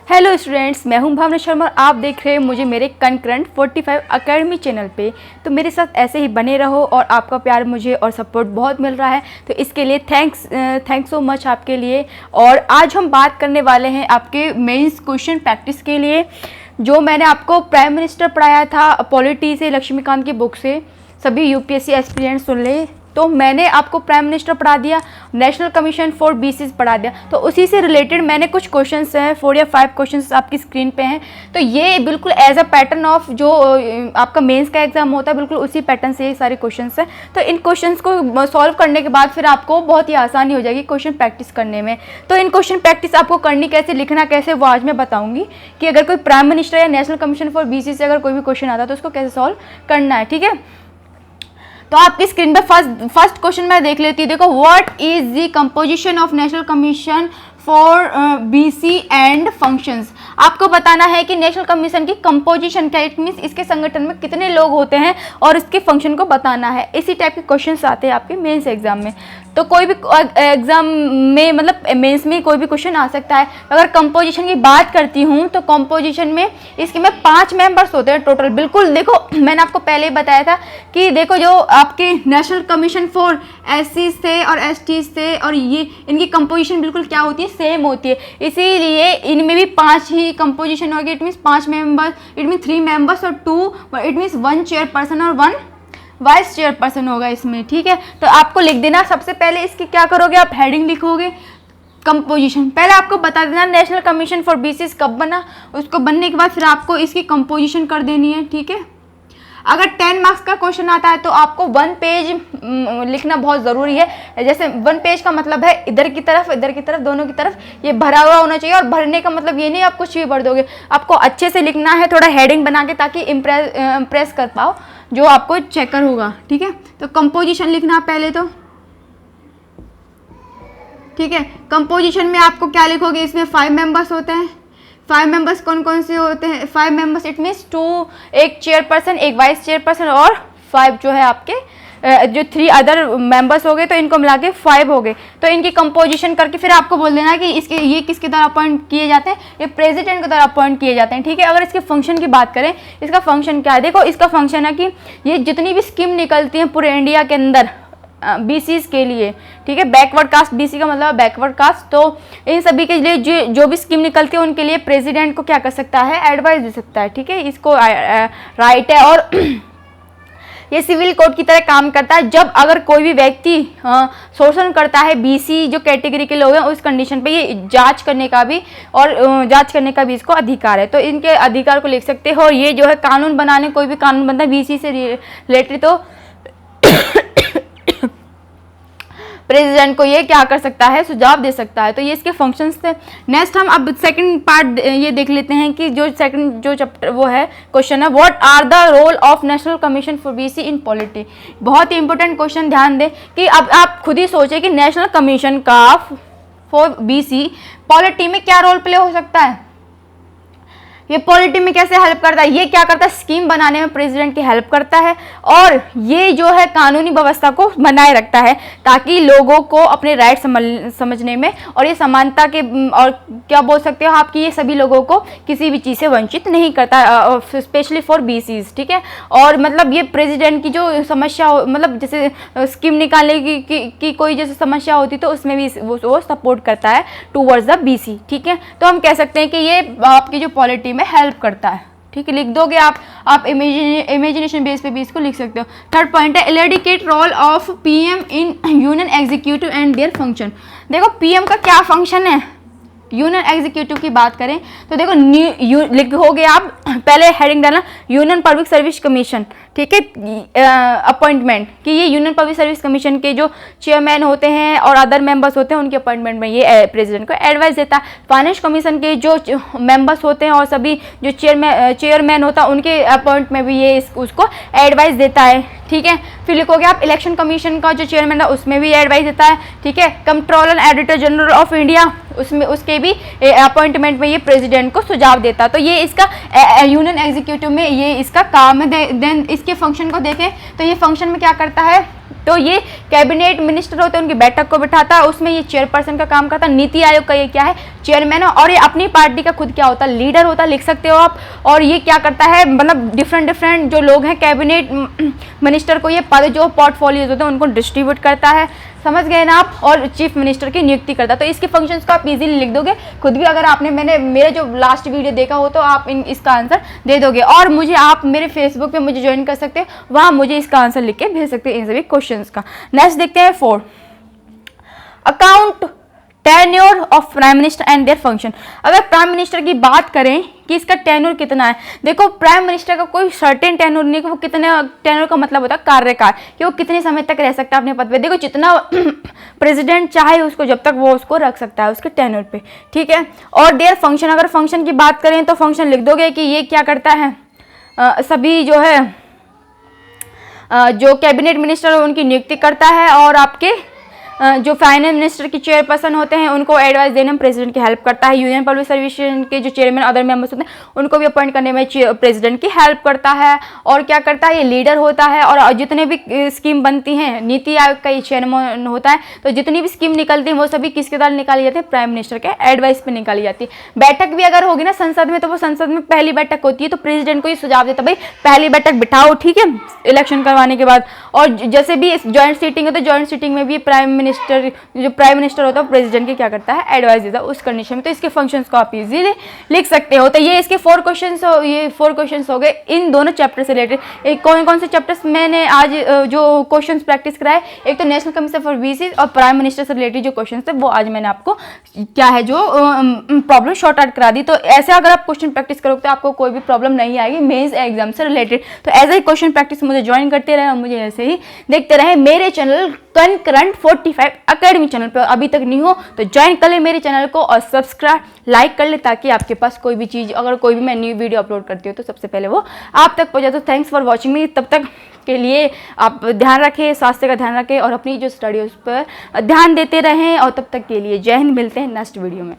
Hello students, मैं हूं भावना शर्मा और आप देख रहे हैं मुझे मेरे कनकरेंट 45 अकेडमी चैनल पे। तो मेरे साथ ऐसे ही बने रहो और आपका प्यार मुझे और सपोर्ट बहुत मिल रहा है, तो इसके लिए थैंक्स सो मच आपके लिए। और आज हम बात करने वाले हैं आपके मेंस क्वेश्चन प्रैक्टिस के लिए, जो मैंने आपको प्राइम मिनिस्टर पढ़ाया था पॉलिटी से, लक्ष्मीकांत की बुक से। सभी यूपीएससी एस्पिरेंट्स सुन ले, तो मैंने आपको प्राइम मिनिस्टर पढ़ा दिया, नेशनल कमीशन फॉर बीसीज पढ़ा दिया। तो उसी से रिलेटेड मैंने कुछ क्वेश्चंस हैं, 4 या 5 क्वेश्चंस आपकी स्क्रीन पे हैं। तो ये बिल्कुल एज अ पैटर्न ऑफ जो आपका मेंस का एग्जाम होता है, बिल्कुल उसी पैटर्न से ये सारे क्वेश्चंस हैं। तो इन क्वेश्चंस को सॉल्व करने के बाद फिर आपको बहुत ही आसानी हो जाएगी क्वेश्चन प्रैक्टिस करने में। तो इन क्वेश्चन प्रैक्टिस आपको करनी कैसे, लिखना कैसे, वो आज मैं बताऊँगी कि अगर कोई प्राइम मिनिस्टर या नेशनल कमीशन फॉर बीसी से अगर कोई भी क्वेश्चन आता है तो उसको कैसे सॉल्व करना है। ठीक है, तो आपकी स्क्रीन पे फर्स्ट क्वेश्चन मैं देख लेती हूँ। देखो, what is the composition of national commission for BC and functions. आपको बताना है कि नेशनल कमीशन की कंपोजिशन क्या, इट मीन्स इसके संगठन में कितने लोग होते हैं और इसके फंक्शन को बताना है। इसी टाइप के क्वेश्चंस आते हैं आपके मेंस एग्जाम में। तो कोई भी एग्जाम में, मतलब मेंस में कोई भी क्वेश्चन आ सकता है। अगर कंपोजिशन की बात करती हूँ तो कंपोजिशन में इसके में 5 मेंबर्स होते हैं टोटल। बिल्कुल देखो, मैंने आपको पहले ही बताया था कि देखो जो आपके नेशनल कमीशन फॉर एससी से और एसटी से और ये इनकी कंपोजिशन बिल्कुल क्या होती है, सेम होती है। इसीलिए इनमें भी 5 ही कंपोजिशन होगी। It means 5 members, it means 3 members और 2, इट मीन्स 1 चेयरपर्सन और 1 वाइस चेयरपर्सन होगा इसमें। ठीक है, तो आपको लिख देना, सबसे पहले इसकी क्या करोगे, आप हेडिंग लिखोगे कंपोजिशन। पहले आपको बता देना नेशनल कमीशन फॉर बीसीज कब बना, उसको बनने के बाद फिर आपको इसकी कंपोजिशन कर देनी है। ठीक है, अगर 10 मार्क्स का क्वेश्चन आता है तो आपको 1 पेज लिखना बहुत ज़रूरी है। जैसे 1 पेज का मतलब है इधर की तरफ दोनों की तरफ ये भरा हुआ होना चाहिए। और भरने का मतलब ये नहीं आप कुछ भी भर दोगे, आपको अच्छे से लिखना है, थोड़ा हेडिंग बना के, ताकि इम्प्रेस कर पाओ जो आपको चेकर होगा। ठीक है, तो कंपोजिशन लिखना पहले तो। ठीक है, कंपोजिशन में आपको क्या लिखोगे, इसमें 5 मेंबर्स होते हैं। 5 मेंबर्स कौन कौन से होते हैं, 5 मेंबर्स इट मीन्स 2, एक चेयरपर्सन, एक वाइस चेयरपर्सन और 5 जो है आपके जो 3 अदर मेंबर्स हो गए, तो इनको मिला के 5 हो गए। तो इनकी कंपोजिशन करके फिर आपको बोल देना कि इसके ये किसके द्वारा अपॉइंट किए जाते हैं, ये प्रेसिडेंट के द्वारा अपॉइंट किए जाते हैं। ठीक है, अगर इसके फंक्शन की बात करें, इसका फंक्शन क्या है, देखो इसका फंक्शन है कि ये जितनी भी स्कीम निकलती हैं पूरे इंडिया के अंदर बीसीज के लिए, ठीक है, बैकवर्ड कास्ट, बीसी का मतलब बैकवर्ड कास्ट, तो इन सभी के लिए जो भी स्कीम निकलती है उनके लिए प्रेसिडेंट को क्या कर सकता है, एडवाइस दे सकता है। ठीक है, इसको राइट है। और ये सिविल कोड की तरह काम करता है। जब अगर कोई भी व्यक्ति शोषण करता है, बीसी जो कैटेगरी के लोग हैं, उस कंडीशन पे ये जांच करने का भी इसको अधिकार है। तो इनके अधिकार को लिख सकते हो। और ये जो है कानून बनाने, कोई भी कानून बनता है बीसी से रिलेटेड, तो प्रेसिडेंट को ये क्या कर सकता है, सुझाव दे सकता है। तो ये इसके फंक्शंस थे। नेक्स्ट हम अब सेकंड पार्ट ये देख लेते हैं कि जो चैप्टर वो है क्वेश्चन है, what are the role of national commission for BC in polity. बहुत ही इंपॉर्टेंट क्वेश्चन, ध्यान दें कि अब आप खुद ही सोचें कि नेशनल कमीशन का फॉर बीसी पॉलिटी में क्या रोल प्ले हो सकता है, ये पॉलिटी में कैसे हेल्प करता है, ये क्या करता है, स्कीम बनाने में प्रेसिडेंट की हेल्प करता है। और ये जो है कानूनी व्यवस्था को बनाए रखता है, ताकि लोगों को अपने राइट समझने में, और ये समानता के, और क्या बोल सकते हो आप कि ये सभी लोगों को किसी भी चीज़ से वंचित नहीं करता, स्पेशली फॉर बीसीज। ठीक है, और मतलब ये प्रेसिडेंट की जो समस्या, मतलब जैसे स्कीम निकालने की कोई जैसे समस्या होती तो उसमें भी वो सपोर्ट करता है टूवर्ड्स द बीसी। ठीक है, तो हम कह सकते हैं कि ये आपकी जो पॉलिटी में हेल्प करता है। ठीक है, लिख दोगे आप इमेजिनेशन बेस पे भी इसको लिख सकते हो। थर्ड पॉइंट है, elucidate role of PM in union executive and their function. देखो पीएम का क्या फंक्शन है, यूनियन एग्जीक्यूटिव की बात करें तो देखो लिखोगे आप, पहले हेडिंग डालना यूनियन पब्लिक सर्विस कमीशन। ठीक है, अपॉइंटमेंट कि ये यूनियन पब्लिक सर्विस कमीशन के जो चेयरमैन होते हैं और अदर मेंबर्स होते हैं, उनके अपॉइंटमेंट में ये प्रेसिडेंट को एडवाइस देता है। फाइनेंस कमीशन के जो मेंबर्स होते हैं और सभी जो चेयरमैन होता है, उनके अपॉइंट में भी ये उसको एडवाइस देता है। ठीक है, फिर लिखोगे आप इलेक्शन कमीशन का जो चेयरमैन है उसमें भी एडवाइस देता है। ठीक है, controller editor general of India, उसमें उसके भी अपॉइंटमेंट में ये प्रेसिडेंट को सुझाव देता है। तो ये इसका यूनियन एग्जीक्यूटिव में ये इसका काम है। देन इसके फंक्शन को देखें तो ये फंक्शन में क्या करता है, तो ये कैबिनेट मिनिस्टर होते हैं, उनकी बैठक को बिठाता है, उसमें ये चेयरपर्सन का काम करता है। नीति आयोग का ये क्या है, चेयरमैन है, और ये अपनी पार्टी का खुद क्या होता है, लीडर होता है, लिख सकते हो आप। और ये क्या करता है, मतलब डिफरेंट जो लोग हैं कैबिनेट मिनिस्टर को ये पद जो पोर्टफोलियोज होते हैं उनको डिस्ट्रीब्यूट करता है, समझ गए ना आप, और चीफ मिनिस्टर की नियुक्ति करता है। तो इसके फंक्शंस को आप इजीली लिख दोगे खुद भी, अगर आपने मेरे जो लास्ट वीडियो देखा हो तो आप इसका आंसर दे दोगे। और मुझे आप मेरे फेसबुक पे मुझे ज्वाइन कर सकते हो, वहाँ मुझे इसका आंसर लिख के भेज सकते हैं इन सभी क्वेश्चंस का। नेक्स्ट देखते हैं 4, account tenure of prime minister and their function. अगर प्राइम मिनिस्टर की बात करें कि इसका टेन्योर कितना है, देखो प्राइम मिनिस्टर का कोई सर्टेन टेन्योर नहीं कि वो कितने, टेन्योर का मतलब होता है कार्यकाल, कि वो कितने समय तक रह सकता है अपने पद पे। देखो जितना प्रेसिडेंट चाहे उसको, जब तक वो उसको रख सकता है उसके टेन्योर पे, ठीक है। और देयर फंक्शन, अगर फंक्शन की बात करें तो फंक्शन लिख दोगे कि ये क्या करता है, सभी जो है जो कैबिनेट मिनिस्टर है उनकी नियुक्ति करता है, और आपके जो फाइनेंस मिनिस्टर की चेयरपर्सन होते हैं उनको एडवाइस देने में प्रेसिडेंट की हेल्प करता है। यूनियन पब्लिक सर्विस के जो चेयरमैन अदर मेंबर्स होते हैं उनको भी अपॉइंट करने में प्रेसिडेंट की हेल्प करता है। और क्या करता है, ये लीडर होता है, और जितने भी स्कीम बनती हैं, नीति आयोग का ये चेयरमैन होता है, तो जितनी भी स्कीम निकलती है वो सभी किसके द्वारा निकाली जाती है, प्राइम मिनिस्टर के एडवाइस पे निकाली जाती है। बैठक भी अगर होगी ना संसद में, तो वो संसद में पहली बैठक होती है, तो प्रेसिडेंट को ये सुझाव देता है भाई पहली बैठक बिठाओ, ठीक है, इलेक्शन करवाने के बाद। और जैसे भी ज्वाइंट सीटिंग है तो ज्वाइंट सीटिंग में भी जो प्राइम मिनिस्टर होता है प्रेसिडेंट की क्या करता है, एडवाइस देता है उस कंडीशन में। तो इसके फंक्शंस को आप इजीली लिख सकते हो। तो ये इसके 4 क्वेश्चंस हो गए इन दोनों चैप्टर से रिलेटेड। कौन कौन से चैप्टर्स मैंने आज जो क्वेश्चंस प्रैक्टिस कराए, एक तो नेशनल कमीशन फॉर वीसी और प्राइम मिनिस्टर से रिलेटेड जो क्वेश्चन थे वो आज मैंने आपको क्या है जो प्रॉब्लम शॉर्ट आउट करा दी। तो ऐसे अगर आप क्वेश्चन प्रैक्टिस करोगे तो आपको कोई भी प्रॉब्लम नहीं आएगी मेंस एग्जाम से रिलेटेड। तो ऐसे ही क्वेश्चन प्रैक्टिस मुझे ज्वाइन करते रहे और मुझे ऐसे ही देखते रहे मेरे चैनल कनकरेंट 45 अकेडमी चैनल पे। अभी तक नहीं हो तो ज्वाइन कर ले मेरे चैनल को और सब्सक्राइब लाइक कर ले, ताकि आपके पास कोई भी चीज़, अगर कोई भी मैं न्यू वीडियो अपलोड करती हूँ तो सबसे पहले वो आप तक पहुँचे। तो थैंक्स फॉर वॉचिंग मी। तब तक के लिए आप ध्यान रखें, स्वास्थ्य का ध्यान रखें और अपनी जो स्टडी उस पर ध्यान देते रहें। और तब तक के लिए जय हिंद, मिलते हैं नेक्स्ट वीडियो में।